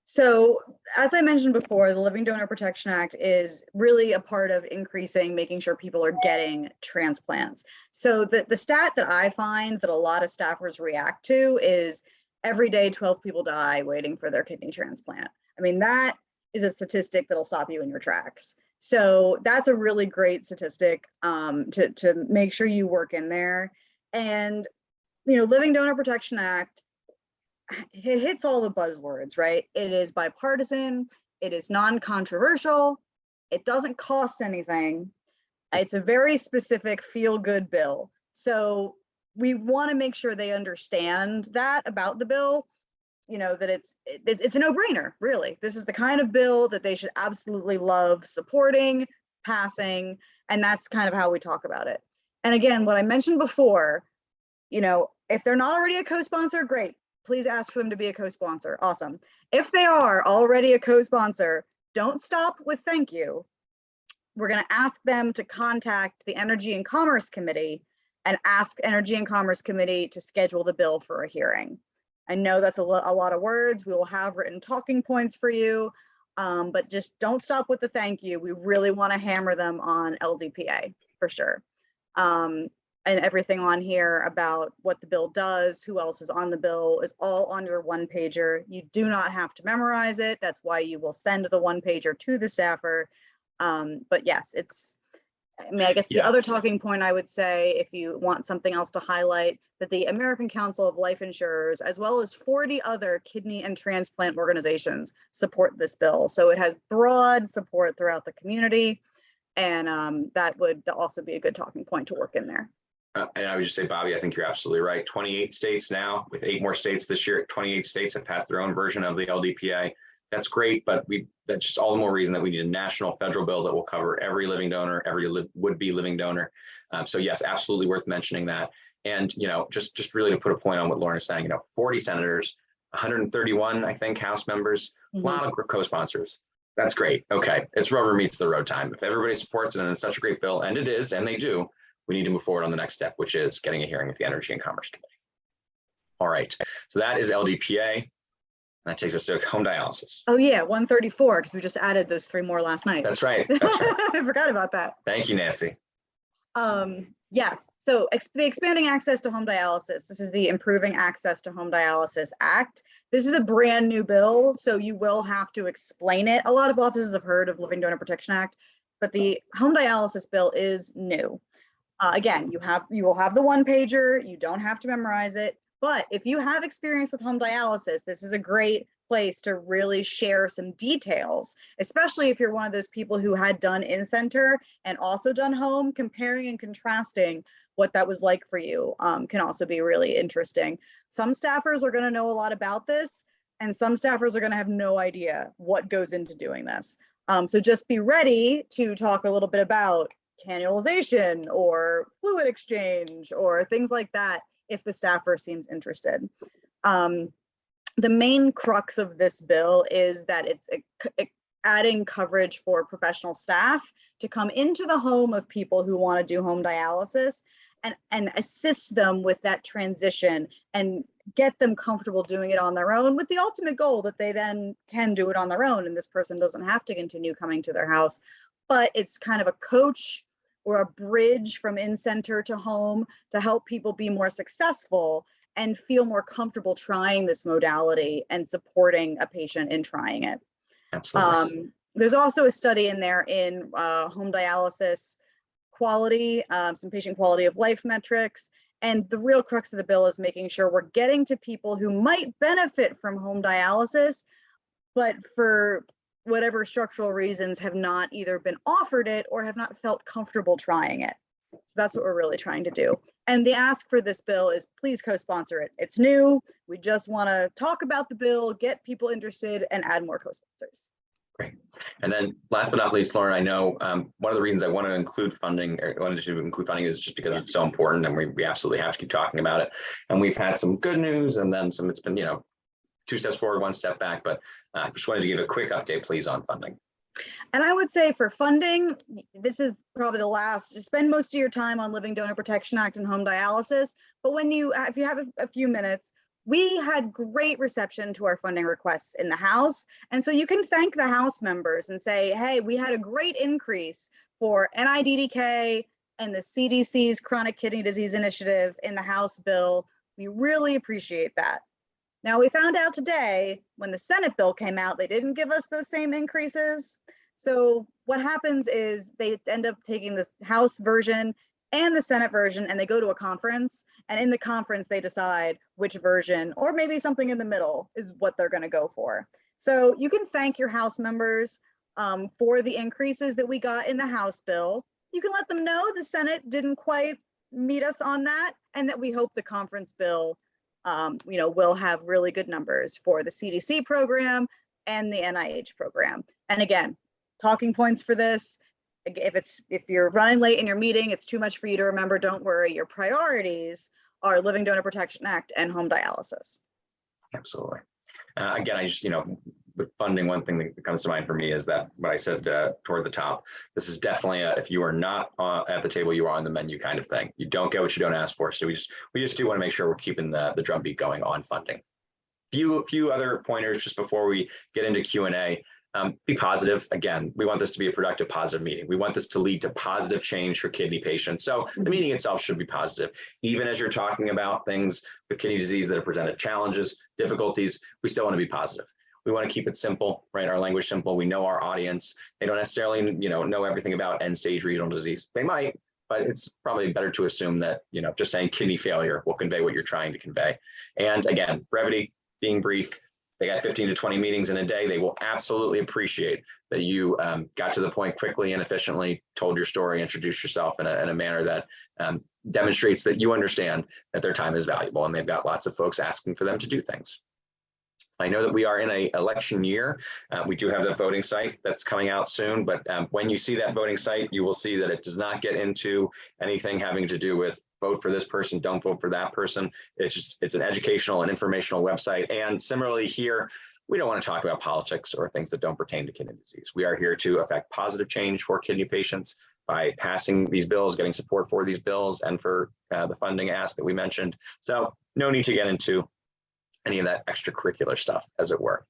So as I mentioned before, the Living Donor Protection Act is really a part of making sure people are getting transplants. So the stat that I find that a lot of staffers react to is every day 12 people die waiting for their kidney transplant. I mean, that is a statistic that'll stop you in your tracks. So that's a really great statistic to make sure you work in there. And, Living Donor Protection Act, it hits all the buzzwords, right? It is bipartisan, it is non-controversial, it doesn't cost anything. It's a very specific feel-good bill. So we want to make sure they understand that about the bill, that it's a no-brainer, really. This is the kind of bill that they should absolutely love supporting, passing, and that's kind of how we talk about it. And again, what I mentioned before, if they're not already a co-sponsor, great. Please ask for them to be a co-sponsor. Awesome. If they are already a co-sponsor, don't stop with thank you. We're going to ask them to contact the Energy and Commerce Committee and ask Energy and Commerce Committee to schedule the bill for a hearing. I know that's a lot of words. We will have written talking points for you, but just don't stop with the thank you. We really want to hammer them on LDPA for sure. And everything on here about what the bill does, who else is on the bill, is all on your one pager. You do not have to memorize it. That's why you will send the one pager to the staffer. But yes, I guess the other talking point I would say, if you want something else to highlight, that the American Council of Life Insurers, as well as 40 other kidney and transplant organizations, support this bill. So it has broad support throughout the community. And that would also be a good talking point to work in there. And I would just say, Bobby, I think you're absolutely right. 28 states now, with 8 more states this year, 28 states have passed their own version of the LDPA. That's great, but that's just all the more reason that we need a national federal bill that will cover every living donor, every would-be living donor. So yes, absolutely worth mentioning that. And, just really to put a point on what Lauren is saying, 40 senators, 131, I think, House members, a lot of co-sponsors. That's great. Okay, it's rubber meets the road time. If everybody supports it and it's such a great bill, and it is, and they do, we need to move forward on the next step, which is getting a hearing with the Energy and Commerce Committee. All right, so that is LDPA. That takes us to home dialysis. Oh yeah, 134, because we just added those 3 more last night. That's right. That's right. I forgot about that. Thank you, Nancy. Yes, so the Expanding Access to Home Dialysis. This is the Improving Access to Home Dialysis Act. This is a brand new bill, so you will have to explain it. A lot of offices have heard of Living Donor Protection Act, but the home dialysis bill is new. Again, you will have the one pager. You don't have to memorize it. But if you have experience with home dialysis, this is a great place to really share some details, especially if you're one of those people who had done in-center and also done home. Comparing and contrasting what that was like for you can also be really interesting. Some staffers are going to know a lot about this, and some staffers are going to have no idea what goes into doing this. So just be ready to talk a little bit about cannulization or fluid exchange or things like that if the staffer seems interested. The main crux of this bill is that it's adding coverage for professional staff to come into the home of people who want to do home dialysis and assist them with that transition and get them comfortable doing it on their own, with the ultimate goal that they then can do it on their own and this person doesn't have to continue coming to their house. But it's kind of a coach or a bridge from in-center to home to help people be more successful and feel more comfortable trying this modality and supporting a patient in trying it. Absolutely. There's also a study in there in home dialysis quality, some patient quality of life metrics. And the real crux of the bill is making sure we're getting to people who might benefit from home dialysis, but for whatever structural reasons have not either been offered it or have not felt comfortable trying it. So that's what we're really trying to do. And the ask for this bill is please co-sponsor it. It's new. We just want to talk about the bill, get people interested, and add more co-sponsors. Great. And then last but not least, Lauren, I know one of the reasons I want to include funding, is just because it's so important and we absolutely have to keep talking about it. And we've had some good news and then some, it's been, 2 steps forward, 1 step back, but I just wanted to give a quick update, please, on funding. And I would say for funding, this is probably the last, you spend most of your time on Living Donor Protection Act and home dialysis. But when if you have a few minutes, we had great reception to our funding requests in the House. And so you can thank the House members and say, hey, we had a great increase for NIDDK and the CDC's chronic kidney disease initiative in the House bill. We really appreciate that. Now, we found out today when the Senate bill came out, they didn't give us those same increases. So what happens is they end up taking this House version and the Senate version, and they go to a conference. And in the conference, they decide which version, or maybe something in the middle, is what they're going to go for. So you can thank your House members for the increases that we got in the House bill. You can let them know the Senate didn't quite meet us on that, and that we hope the conference bill will have really good numbers for the CDC program and the NIH program. And again, talking points for this, if you're running late in your meeting, it's too much for you to remember, don't worry. Your priorities are Living Donor Protection Act and home dialysis. Absolutely. Again, I just, with funding, one thing that comes to mind for me is that what I said toward the top, this is definitely if you are not at the table, you are on the menu kind of thing. You don't get what you don't ask for. So we just do want to make sure we're keeping the drumbeat going on funding. Few other pointers just before we get into Q&A. Be positive. Again, we want this to be a productive, positive meeting. We want this to lead to positive change for kidney patients. So the meeting itself should be positive. Even as you're talking about things with kidney disease that have presented challenges, difficulties, we still want to be positive. We want to keep it simple, right? Our language simple. We know our audience. They don't necessarily, know everything about end-stage renal disease. They might, but it's probably better to assume that, just saying kidney failure will convey what you're trying to convey. And again, brevity, being brief. They got 15 to 20 meetings in a day. They will absolutely appreciate that you got to the point quickly and efficiently, told your story, introduced yourself in a manner that demonstrates that you understand that their time is valuable, and they've got lots of folks asking for them to do things. I know that we are in an election year. We do have the voting site that's coming out soon, but when you see that voting site, you will see that it does not get into anything having to do with vote for this person, don't vote for that person. It's an educational and informational website. And similarly here, we don't want to talk about politics or things that don't pertain to kidney disease. We are here to affect positive change for kidney patients by passing these bills, getting support for these bills, and for the funding ask that we mentioned. So no need to get into any of that extracurricular stuff, as it were.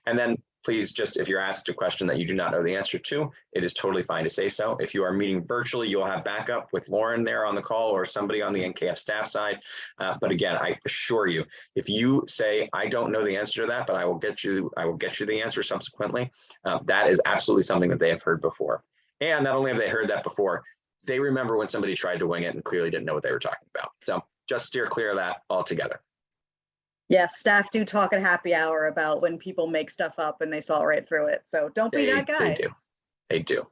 And then please, just if you're asked a question that you do not know the answer to, it is totally fine to say so. If you are meeting virtually, you'll have backup with Lauren there on the call or somebody on the NKF staff side. But again, I assure you, if you say, I don't know the answer to that, but I will get you the answer subsequently, that is absolutely something that they have heard before. And not only have they heard that before, they remember when somebody tried to wing it and clearly didn't know what they were talking about. So just steer clear of that altogether. Yeah, staff do talk at happy hour about when people make stuff up and they saw right through it. So don't be that guy. They do.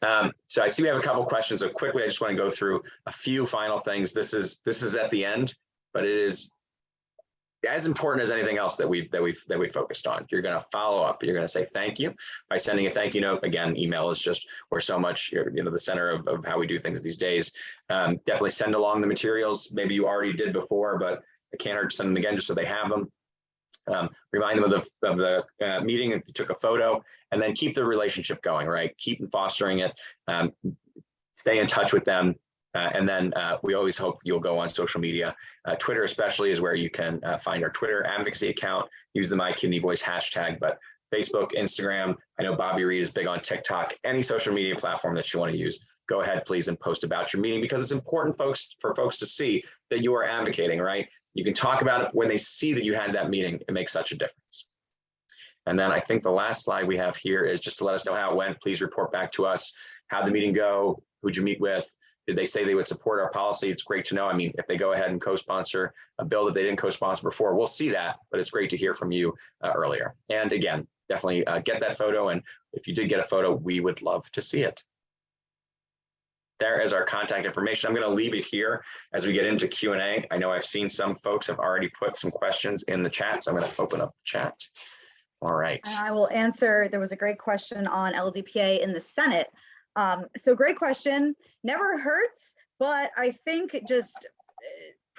So I see we have a couple questions. So quickly, I just want to go through a few final things. This is at the end, but it is as important as anything else that we've focused on. You're going to follow up. You're going to say thank you by sending a thank you note. Again, email is just where so much, the center of how we do things these days. Definitely send along the materials. Maybe you already did before, but it can't hurt to send them again just so they have them. Remind them of the meeting if you took a photo, and then keep the relationship going, right? Keep fostering it, stay in touch with them. And then we always hope you'll go on social media. Twitter especially is where you can find our Twitter advocacy account, use the MyKidneyVoice hashtag, but Facebook, Instagram, I know Bobby Reed is big on TikTok, any social media platform that you want to use, go ahead, please, and post about your meeting, because it's important for folks to see that you are advocating, right? You can talk about it when they see that you had that meeting. It makes such a difference. And then I think the last slide we have here is just to let us know how it went. Please report back to us. How'd the meeting go? Who'd you meet with? Did they say they would support our policy? It's great to know. I mean, if they go ahead and co-sponsor a bill that they didn't co-sponsor before, we'll see that, but it's great to hear from you earlier. And again, definitely get that photo. And if you did get a photo, we would love to see it. There is our contact information. I'm going to leave it here as we get into Q&A. I know I've seen some folks have already put some questions in the chat, so I'm going to open up the chat. All right. And I will answer. There was a great question on LDPA in the Senate. So great question. Never hurts, but I think just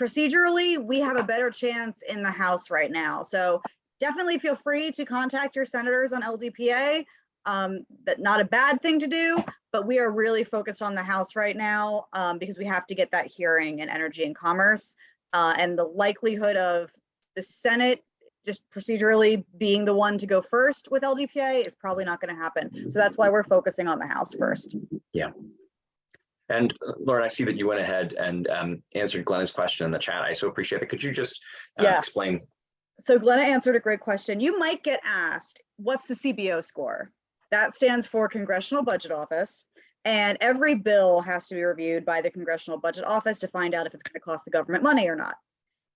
procedurally, we have a better chance in the House right now. So definitely feel free to contact your senators on LDPA. That not a bad thing to do, but we are really focused on the House right now because we have to get that hearing in Energy and Commerce. And the likelihood of the Senate just procedurally being the one to go first with LDPA is probably not going to happen. So that's why we're focusing on the House first. Yeah. And Lauren, I see that you went ahead and answered Glenna's question in the chat. I so appreciate it. Could you just explain? So Glenna answered a great question. You might get asked, what's the CBO score? That stands for Congressional Budget Office. And every bill has to be reviewed by the Congressional Budget Office to find out if it's going to cost the government money or not.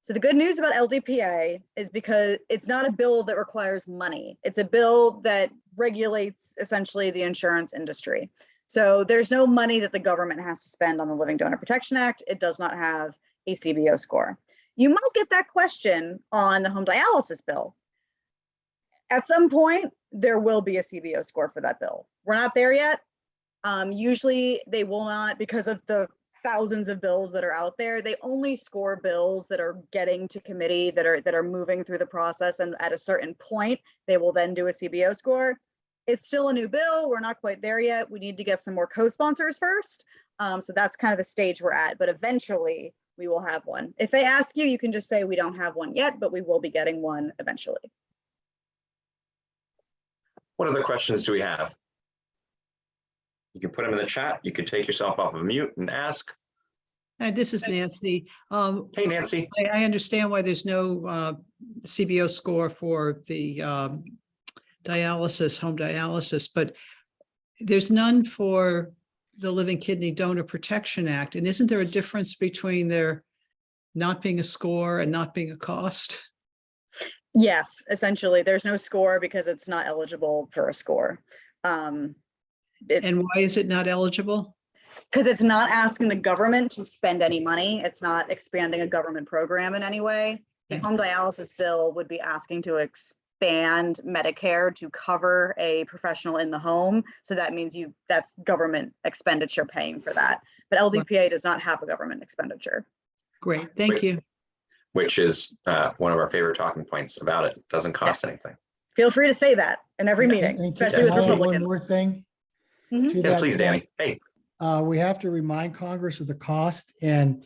So the good news about LDPA is because it's not a bill that requires money. It's a bill that regulates essentially the insurance industry. So there's no money that the government has to spend on the Living Donor Protection Act. It does not have a CBO score. You might get that question on the home dialysis bill. At some point, there will be a CBO score for that bill. We're not there yet. Usually they will not, because of the thousands of bills that are out there. They only score bills that are getting to committee, that are moving through the process, and at a certain point, they will then do a CBO score. It's still a new bill. We're not quite there yet. We need to get some more co-sponsors first. So that's kind of the stage we're at, but eventually we will have one. If they ask you, you can just say we don't have one yet, but we will be getting one eventually. What other questions do we have? You can put them in the chat. You can take yourself off of mute and ask. Hi, this is Nancy. Hey, Nancy. I understand why there's no CBO score for the dialysis, home dialysis, but there's none for the Living Kidney Donor Protection Act. And isn't there a difference between there not being a score and not being a cost? Yes, essentially, there's no score because it's not eligible for a score. And why is it not eligible? Because it's not asking the government to spend any money. It's not expanding a government program in any way. The home dialysis bill would be asking to expand Medicare to cover a professional in the home. So that means that's government expenditure paying for that. But LDPA does not have a government expenditure. Great, thank you. Which is one of our favorite talking points about it. Doesn't cost anything. Feel free to say that in every meeting, especially with Republicans. One more thing. Yes, please, Danny. Hey. We have to remind Congress of the cost, and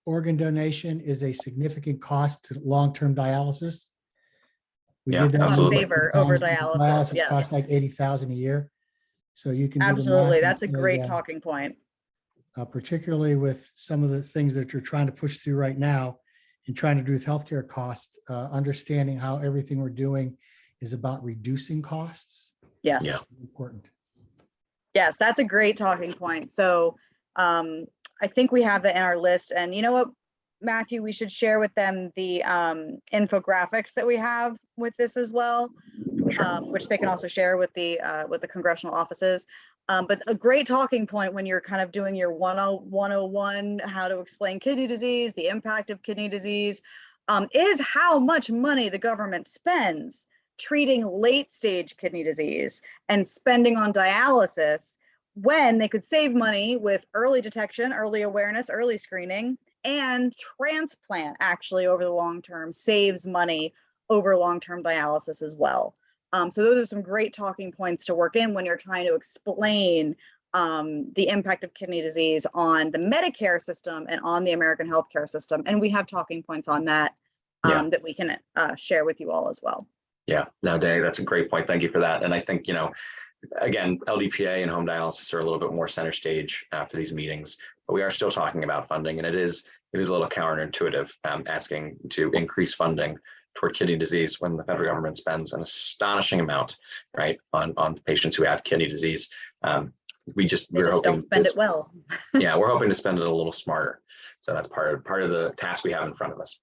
organ donation is a significant cost to long-term dialysis. We did that absolutely. Favor over dialysis. Dialysis Yes. costs like $80,000 a year. So you can absolutely. That's a great talking point. Particularly with some of the things that you're trying to push through right now and trying to do with healthcare costs, understanding how everything we're doing is about reducing costs. Yes. Yeah. Important. Yes, that's a great talking point. So I think we have that in our list. And you know what, Matthew, we should share with them the infographics that we have with this as well, which they can also share with the congressional offices. But a great talking point when you're kind of doing your 101, how to explain kidney disease, the impact of kidney disease, is how much money the government spends treating late stage kidney disease and spending on dialysis when they could save money with early detection, early awareness, early screening, and transplant actually over the long term saves money over long-term dialysis as well. So those are some great talking points to work in when you're trying to explain the impact of kidney disease on the Medicare system and on the American healthcare system. And we have talking points on that that we can share with you all as well. Yeah, no, Danny, that's a great point. Thank you for that. And I think, again, LDPA and home dialysis are a little bit more center stage for these meetings, but we are still talking about funding, and it is a little counterintuitive asking to increase funding toward kidney disease when the federal government spends an astonishing amount, right, on patients who have kidney disease. We're hoping don't spend it well. Yeah, we're hoping to spend it a little smarter. So that's part of the task we have in front of us.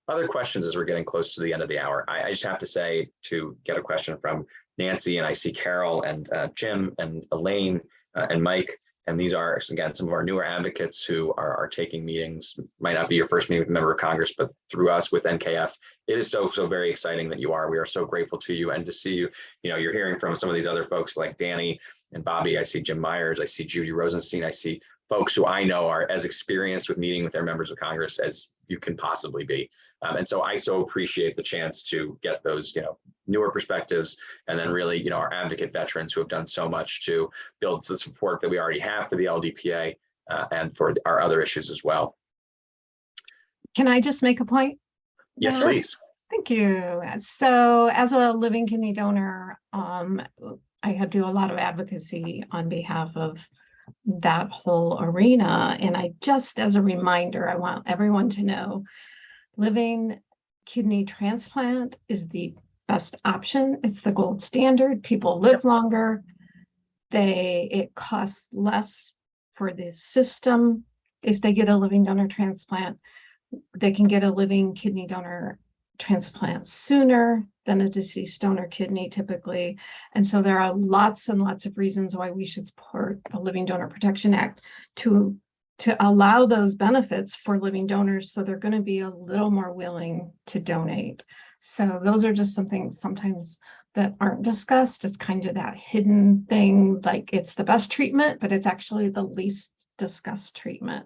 Other questions as we're getting close to the end of the hour. I just have to say, to get a question from Nancy, and I see Carol and Jim and Elaine and Mike, and these are, again, some of our newer advocates who are taking meetings. Might not be your first meeting with a member of Congress, but through us with NKF, it is so very exciting that you are. We are so grateful to you, and to see you. You're hearing from some of these other folks like Danny and Bobby. I see Jim Myers. I see Judy Rosenstein. I see folks who I know are as experienced with meeting with their members of Congress as you can possibly be. And so I so appreciate the chance to get those, newer perspectives, and then really, our advocate veterans who have done so much to build the support that we already have for the LDPA and for our other issues as well. Can I just make a point? Yes, Yeah. please. Thank you. So as a living kidney donor, I do a lot of advocacy on behalf of that whole arena. And I just, as a reminder, I want everyone to know living kidney transplant is the best option. It's the gold standard. People live longer. It costs less for the system. If they get a living donor transplant, they can get a living kidney donor transplant sooner than a deceased donor kidney typically. And so there are lots and lots of reasons why we should support the Living Donor Protection Act to allow those benefits for living donors, so they're going to be a little more willing to donate. So those are just some things sometimes that aren't discussed. It's kind of that hidden thing, like it's the best treatment, but it's actually the least discussed treatment.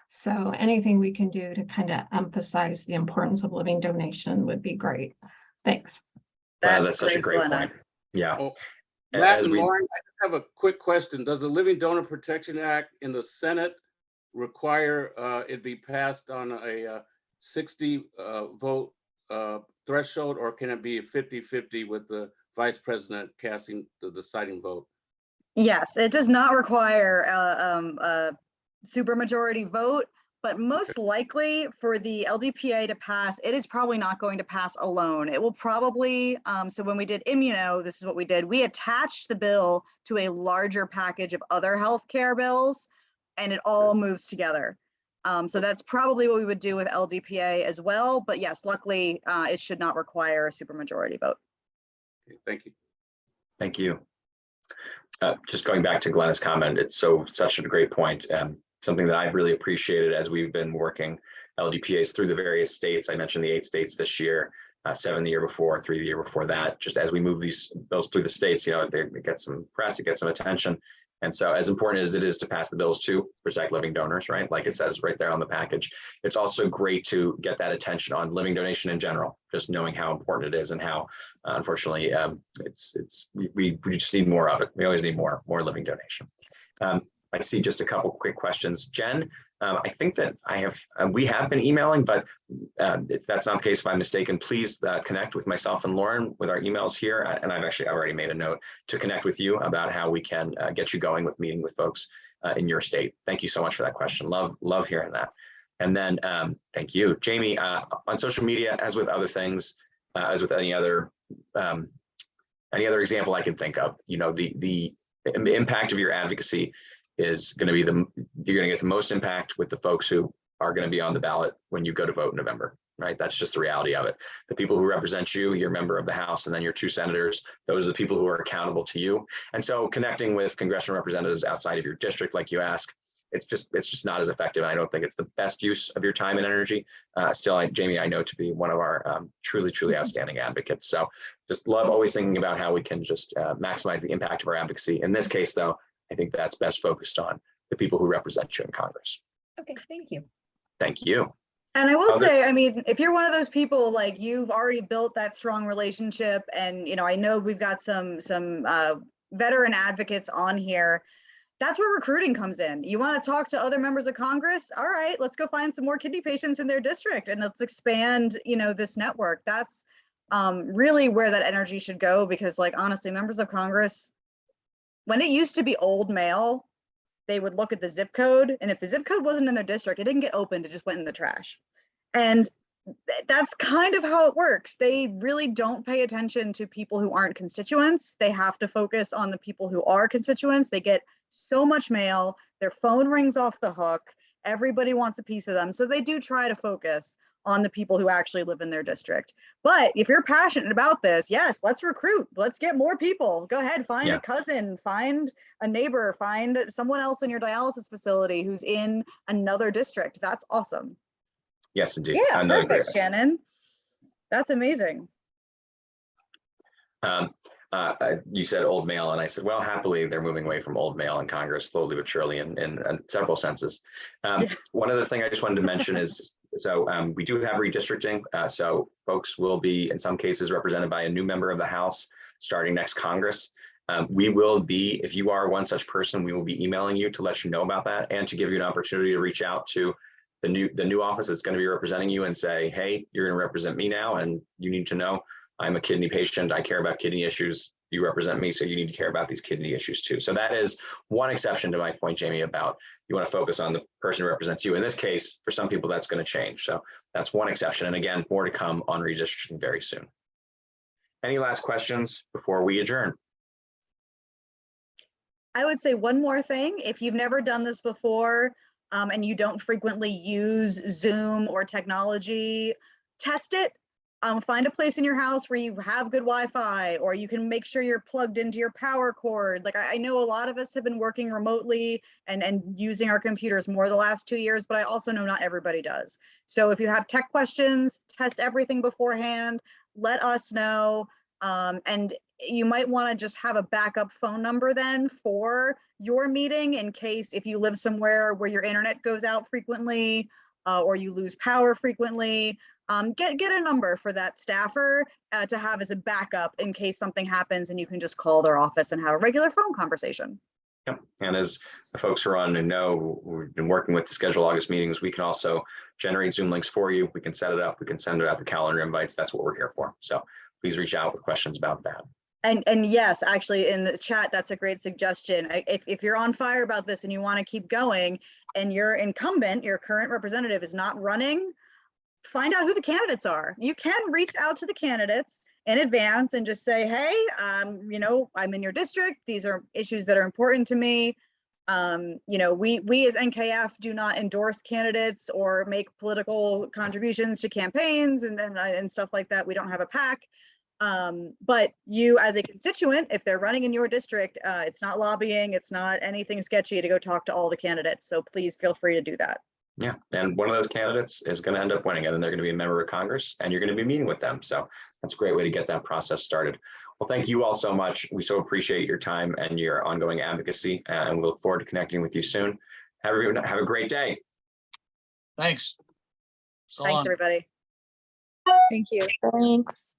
So anything we can do to kind of emphasize the importance of living donation would be great. Thanks. That's such a great point. Yeah. Oh, Matt and Lauren, I just have a quick question. Does the Living Donor Protection Act in the Senate require it be passed on a 60 vote threshold, or can it be 50-50 with the vice president casting the deciding vote? Yes, it does not require a supermajority vote, but most likely for the LDPA to pass, it is probably not going to pass alone. It will probably, so when we did immuno, this is what we did. We attached the bill to a larger package of other healthcare bills, and it all moves together. So that's probably what we would do with LDPA as well. But yes, luckily, it should not require a supermajority vote. Okay, thank you. Thank you. Just going back to Glenna's comment, it's such a great point. Something that I've really appreciated as we've been working LDPAs through the various states. I mentioned the 8 states this year, 7 the year before, 3 the year before that. Just as we move these bills through the states, they get some press, it gets some attention. And so as important as it is to pass the bills to protect living donors, right? Like it says right there on the package, it's also great to get that attention on living donation in general, just knowing how important it is and how, unfortunately, we just need more of it. We always need more living donation. I see just a couple quick questions. Jen, I think that we have been emailing, but if that's not the case, if I'm mistaken, please connect with myself and Lauren with our emails here. And I've actually already made a note to connect with you about how we can get you going with meeting with folks in your state. Thank you so much for that question. Love hearing that. And then thank you, Jamie, on social media, as with other things, as with any other example I can think of, the impact of your advocacy is going to be you're going to get the most impact with the folks who are going to be on the ballot when you go to vote in November, right? That's just the reality of it. The people who represent you, your member of the House, and then your 2 senators, those are the people who are accountable to you. And so connecting with congressional representatives outside of your district, like you ask, it's just not as effective. I don't think it's the best use of your time and energy. Still, Jamie, I know to be one of our truly outstanding advocates. So just love always thinking about how we can just maximize the impact of our advocacy. In this case, though, I think that's best focused on the people who represent you in Congress. Okay, thank you. Thank you. And I will say, I mean, if you're one of those people, like you've already built that strong relationship, and I know we've got some veteran advocates on here. That's where recruiting comes in. You want to talk to other members of Congress? All right, let's go find some more kidney patients in their district, and let's expand, this network. That's really where that energy should go, because, like, honestly, members of Congress, when it used to be old mail, they would look at the zip code, and if the zip code wasn't in their district, it didn't get opened, it just went in the trash. And that's kind of how it works. They really don't pay attention to people who aren't constituents. They have to focus on the people who are constituents. They get so much mail, their phone rings off the hook, everybody wants a piece of them. So they do try to focus on the people who actually live in their district. But if you're passionate about this, yes, let's recruit. Let's get more people. Go ahead, find a cousin, find a neighbor, find someone else in your dialysis facility who's in another district. That's awesome. Yes, indeed. Yeah, perfect, Shannon. That's amazing. You said old mail, and I said, well, happily, they're moving away from old mail in Congress slowly but surely in several senses. One other thing I just wanted to mention is So we do have redistricting. So folks will be, in some cases, represented by a new member of the House starting next Congress. We will be, if you are one such person, we will be emailing you to let you know about that and to give you an opportunity to reach out to the new office that's going to be representing you and say, hey, you're going to represent me now, and you need to know I'm a kidney patient. I care about kidney issues. You represent me, so you need to care about these kidney issues too. So that is one exception to my point, Jamie, about you want to focus on the person who represents you. In this case, for some people, that's going to change. So that's one exception. And again, more to come on redistricting very soon. Any last questions before we adjourn? I would say one more thing. If you've never done this before and you don't frequently use Zoom or technology, test it. Find a place in your house where you have good Wi-Fi, or you can make sure you're plugged into your power cord. Like I know a lot of us have been working remotely and using our computers more the last 2 years, but I also know not everybody does. So if you have tech questions, test everything beforehand, let us know. And you might want to just have a backup phone number then for your meeting in case if you live somewhere where your internet goes out frequently or you lose power frequently. Get a number for that staffer to have as a backup in case something happens, and you can just call their office and have a regular phone conversation. Yep. And as the folks who are on and know, we've been working with to schedule August meetings. We can also generate Zoom links for you. We can set it up. We can send it out the calendar invites. That's what we're here for. So please reach out with questions about that. And yes, actually in the chat, that's a great suggestion. If you're on fire about this and you want to keep going and your incumbent, your current representative is not running, find out who the candidates are. You can reach out to the candidates in advance and just say, hey, you know, I'm in your district. These are issues that are important to me. You know, we as NKF do not endorse candidates or make political contributions to campaigns and stuff like that. We don't have a PAC. But you as a constituent, if they're running in your district, it's not lobbying, it's not anything sketchy to go talk to all the candidates. So please feel free to do that. Yeah, and one of those candidates is going to end up winning it, and they're going to be a member of Congress, and you're going to be meeting with them. So that's a great way to get that process started. Well, thank you all so much. We so appreciate your time and your ongoing advocacy, and we look forward to connecting with you soon. Have a great day. Thanks. So Thanks, long. everybody. Thank you. Thanks.